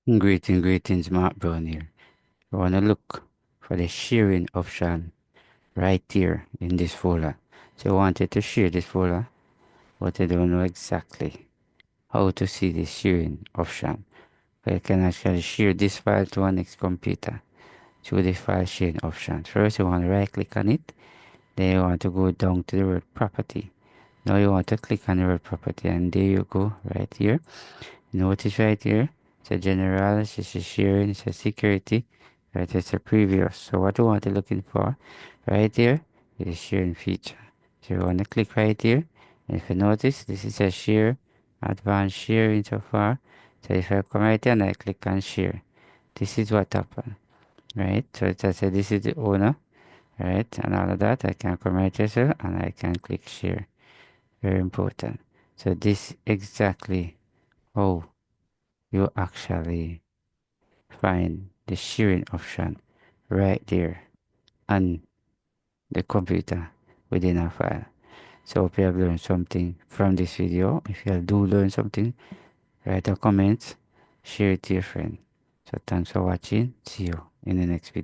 Greetings, Mark Brown here. You want to look for the sharing option right here in this folder. So you wanted to share this folder, but you don't know exactly how to see the sharing option. But you can actually share this file to our next computer through the file sharing option. First, you want to right click on it. Then you want to go down to the word property. Now you want to click on the word property, and there you go, right here. Notice right here, it's a general, it's a sharing, it's a security, right? It's a previous. So what you want to looking for right here is a sharing feature. So you want to click right here. And if you notice, this is a share, advanced sharing so far. So if I come right here and I click on share, this is what happened, right? So it says this is the owner, right? And all of that, I can come right here sir, and I can click share. Very important. So this exactly how you actually find the sharing option right there on the computer within a file. So hope you have learned something from this video. If you do learn something, write a comment, share it to your friend. So thanks for watching. See you in the next video.